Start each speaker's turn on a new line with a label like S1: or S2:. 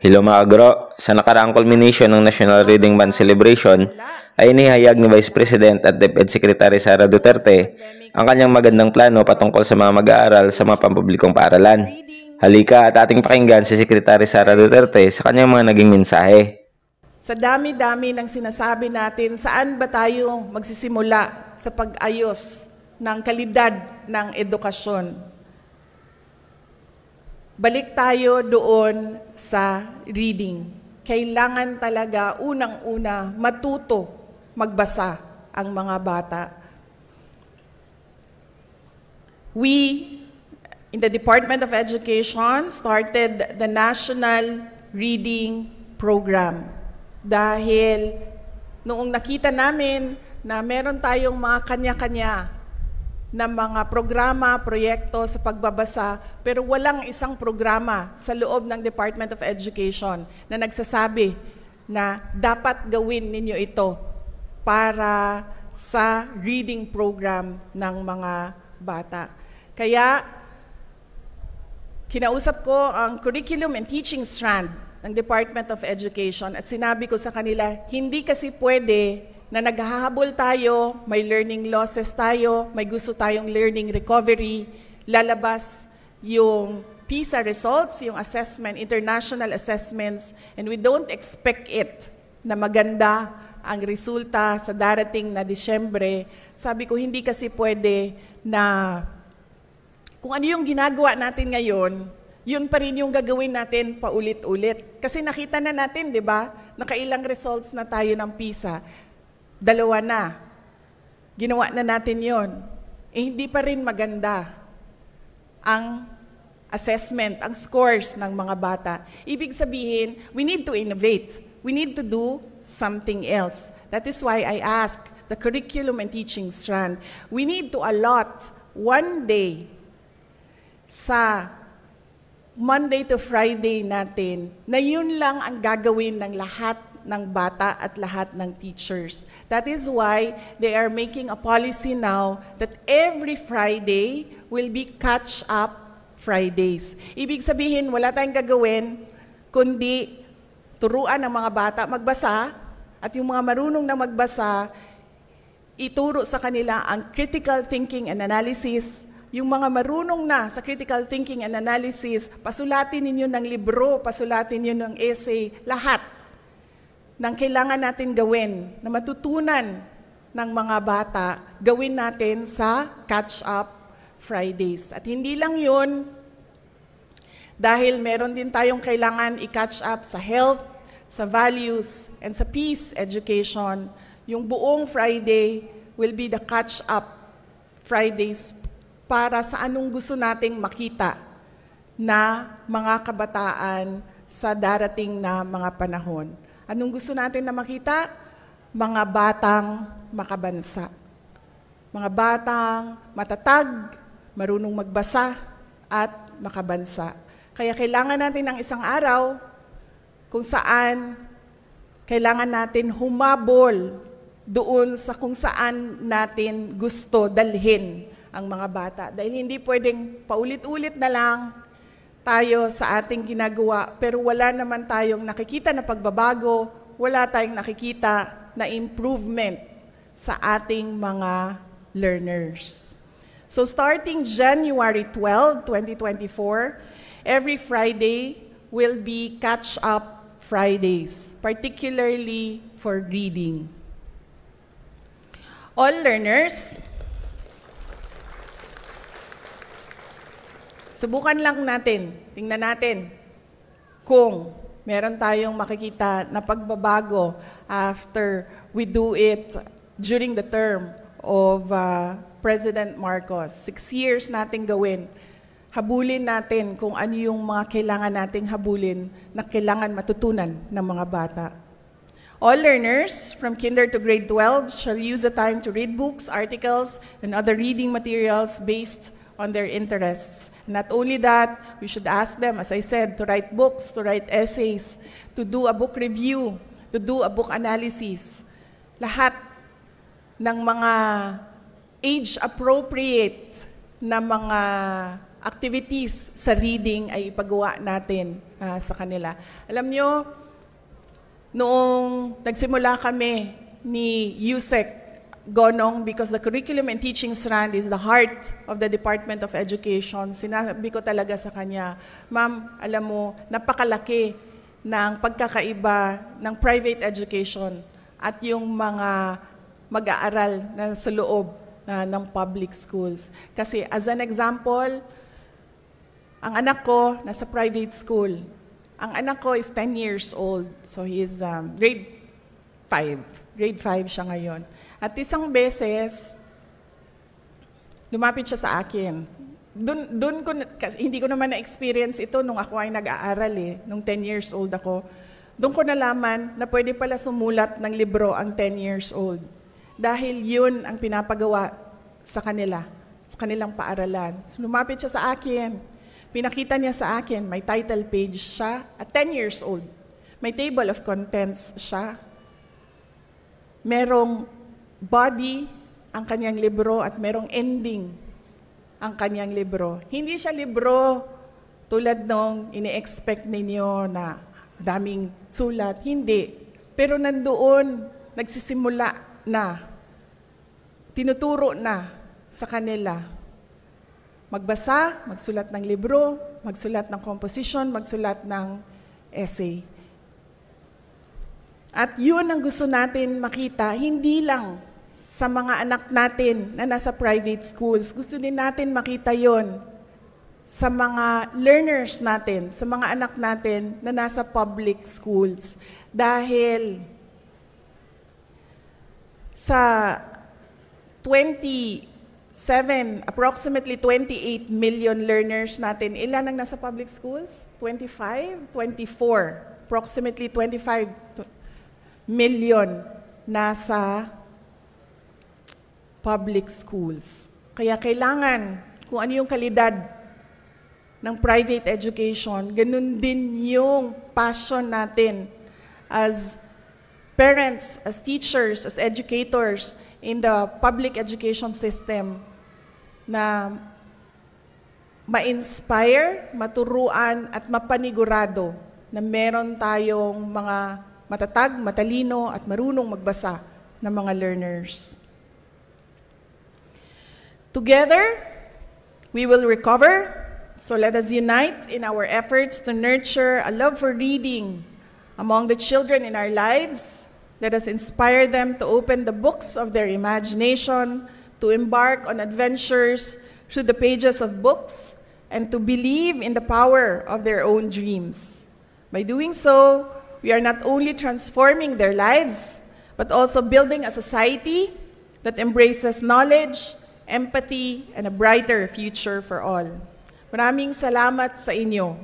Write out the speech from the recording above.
S1: Hello mga agro, sa nakaraang culmination ng National Reading Month Celebration ay inihayag ni Vice President at DepEd Secretary Sara Duterte ang kanyang magandang plano patungkol sa mga mag-aaral sa mga pampublikong paaralan. Halika at ating pakinggan si Secretary Sara Duterte sa kanyang mga naging mensahe.
S2: Sa dami-dami ng sinasabi natin, saan ba tayo magsisimula sa pag-ayos ng kalidad ng edukasyon? Balik tayo doon sa reading. Kailangan talaga unang-una matuto magbasa ang mga bata. We, in the Department of Education, started the National Reading Program. Dahil noong nakita namin na meron tayong mga kanya-kanya na mga programa, proyekto sa pagbabasa, pero walang isang programa sa loob ng Department of Education na nagsasabi na dapat gawin ninyo ito para sa reading program ng mga bata. Kaya, kinausap ko ang Curriculum and Teaching Strand ng Department of Education at sinabi ko sa kanila, hindi kasi pwede na naghahabol tayo, may learning losses tayo, may gusto tayong learning recovery, lalabas yung PISA results, yung assessment, international assessments, and we don't expect it na maganda ang resulta sa darating na Disyembre. Sabi ko, hindi kasi pwede na kung ano yung ginagawa natin ngayon, yun pa rin yung gagawin natin paulit-ulit. Kasi nakita na natin, di ba? Nakailang results na tayo ng PISA. 2 na. Ginawa na natin yon. Hindi pa rin maganda ang assessment, ang scores ng mga bata. Ibig sabihin, we need to innovate. We need to do something else. That is why I ask the Curriculum and Teaching Strand, we need to allot one day sa Monday to Friday natin na yun lang ang gagawin ng lahat ng bata at lahat ng teachers. That is why they are making a policy now that every Friday will be catch-up Fridays. Ibig sabihin, wala tayong gagawin kundi turuan ng mga bata magbasa at yung mga marunong na magbasa, ituro sa kanila ang critical thinking and analysis. Yung mga marunong na sa critical thinking and analysis, pasulatin ninyo ng libro, pasulatin ninyo ng essay, lahat ng kailangan natin gawin na matutunan ng mga bata, gawin natin sa Catch-Up Fridays. At hindi lang yun, dahil meron din tayong kailangan i-catch up sa health, sa values, and sa peace education. Yung buong Friday will be the Catch-Up Fridays para sa anong gusto nating makita na mga kabataan sa darating na mga panahon. Anong gusto natin na makita? Mga batang makabansa. Mga batang matatag, marunong magbasa, at makabansa. Kaya kailangan natin ng isang araw kung saan kailangan natin humabol doon sa kung saan natin gusto dalhin ang mga bata. Dahil hindi pwedeng paulit-ulit na lang tayo sa ating ginagawa, pero wala naman tayong nakikita na pagbabago, wala tayong nakikita na improvement sa ating mga learners. So starting January 12, 2024, every Friday will be catch-up Fridays, particularly for reading. All learners, subukan lang natin, tingnan natin kung meron tayong makikita na pagbabago after we do it during the term of President Marcos. 6 years natin gawin. Habulin natin kung ano yung mga kailangan nating habulin na kailangan matutunan ng mga bata. All learners from kinder to grade 12 shall use the time to read books, articles, and other reading materials based on their interests. Not only that, we should ask them, as I said, to write books, to write essays, to do a book review, to do a book analysis. Lahat ng mga age-appropriate na mga activities sa reading ay ipagawa natin sa kanila. Alam nyo, noong nagsimula kami ni Yusek Gonong, because the curriculum and teaching strand is the heart of the Department of Education, sinabi ko talaga sa kanya, Ma'am, alam mo, napakalaki ng pagkakaiba ng private education at yung mga mag-aaral na sa loob ng public schools. Kasi as an example, ang anak ko nasa private school. Ang anak ko is 10 years old, so he is grade 5. Grade 5 siya ngayon. At isang beses, lumapit siya sa akin. Hindi ko naman na-experience ito nung ako ay nag-aaral nung 10 years old ako. Doon ko nalaman na pwede pala sumulat ng libro ang 10 years old. Dahil yun ang pinapagawa sa kanila, sa kanilang paaralan. So, lumapit siya sa akin. Pinakita niya sa akin, may title page siya at 10 years old. May table of contents siya. Merong body ang kanyang libro at merong ending ang kanyang libro. Hindi siya libro tulad nung ini-expect ninyo na daming sulat. Hindi. Pero nandoon, nagsisimula na, tinuturo na sa kanila. Magbasa, magsulat ng libro, magsulat ng composition, magsulat ng essay. At yun ang gusto natin makita, hindi lang sa mga anak natin na nasa private schools. Gusto din natin makita yon sa mga learners natin, sa mga anak natin na nasa public schools. Dahil sa approximately 28 million learners natin, ilan ang nasa public schools? 25? 24. Approximately 25 million nasa public schools. Kaya kailangan, kung ano yung kalidad ng private education, ganun din yung passion natin as parents, as teachers, as educators in the public education system na ma-inspire, maturuan at mapanigurado na meron tayong mga matatag, matalino at marunong magbasa ng mga learners. Together, we will recover. So let us unite in our efforts to nurture a love for reading among the children in our lives. Let us inspire them to open the books of their imagination, to embark on adventures through the pages of books, and to believe in the power of their own dreams. By doing so, we are not only transforming their lives, but also building a society that embraces knowledge, empathy, and a brighter future for all. Maraming salamat sa inyo.